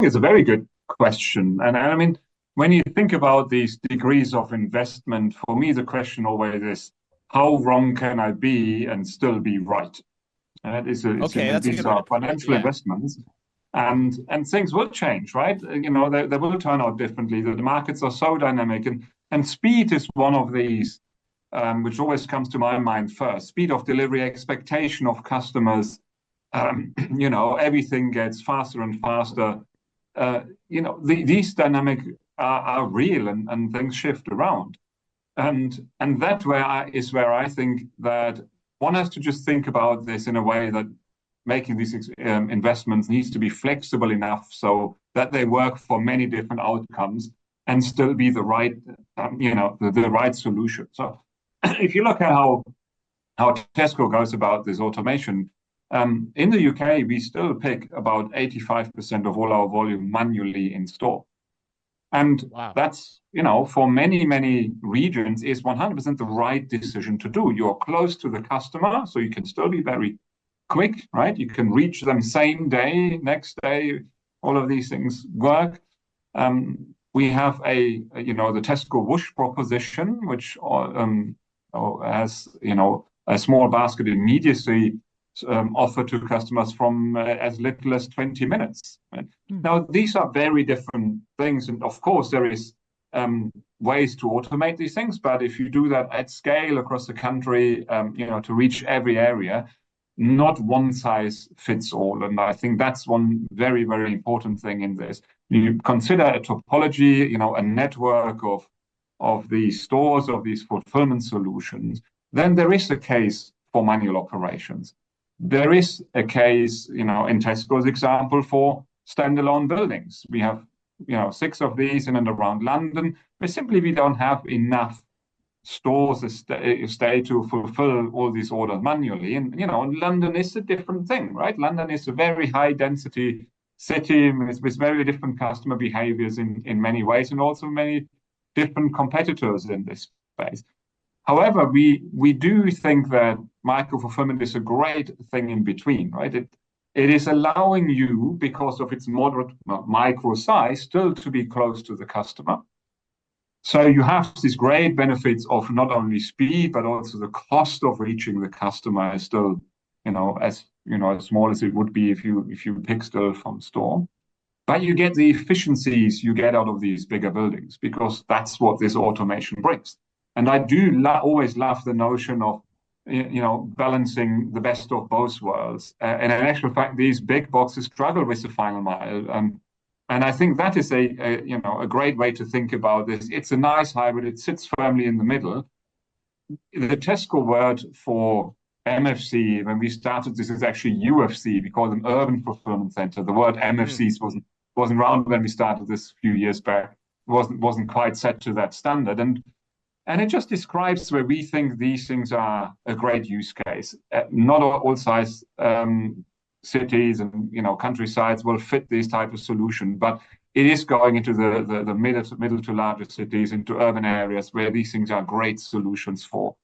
it's a very good question. And I mean, when you think about these degrees of investment, for me, the question always is, how wrong can I be and still be right? And that is Okay, that's a these good way to are put it. financial Yeah. investments, and things will change, right? You know, they will turn out differently. The markets are so dynamic, and speed is one of these, which always comes to my mind first. Speed of delivery, expectation of customers. You know, everything gets faster and faster. You know, these dynamics are real, and things shift around. And that is where I think that one has to just think about this in a way that making these investments needs to be flexible enough so that they work for many different outcomes and still be the right, you know, the right solution. So if you look at how Tesco goes about this automation, in the UK, we still pick about 85% of all our volume manually in store. And Wow. that's, you know, for many, many regions is 100% the right decision to do. You're close to the customer, so you can still be very quick, right? You can reach them same day, next day, all of these things work. We have you know, the Tesco Whoosh proposition, which has, you know, a small basket immediacy offered to customers from as little as 20 minutes. Right? Now, these are very different things. And of course, there is ways to automate these things. But if you do that at scale across the country, you know, to reach every area, not one size fits all. And I think that's one very, very important thing in this. You consider a topology, you know, a network of these stores, of these fulfillment solutions, then there is a case for manual operations. There is a case, you know, in Tesco's example for standalone buildings. We have, you know, 6 of these in and around London, but simply we don't have enough stores stay to fulfill all these orders manually. And, you know, London is a different thing, right? London is a very high density city with very different customer behaviors in many ways, and also many different competitors in this space. However, we do think that micro fulfillment is a great thing in between, right? It is allowing you, because of its moderate micro size, still to be close to the customer. So you have these great benefits of not only speed, but also the cost of reaching the customer is still, you know, as small as it would be if you pick still from store. But you get the efficiencies you get out of these bigger buildings, because that's what this automation brings. And I do always love the notion of, you know, balancing the best of both worlds. And in actual fact, these big boxes struggle with the final mile. And I think that is you know, a great way to think about this. It's a nice hybrid. It sits firmly in the middle. The Tesco word for MFC, when we started this, is actually UFC. We call them Urban Fulfillment Center. The word MFCs wasn't around when we started this a few years back. Wasn't quite set to that standard. And it just describes where we think these things are a great use case. Not all size cities and, you know, countrysides will fit this type of solution, but it is going into the middle to larger cities, into urban areas where these things are great solutions for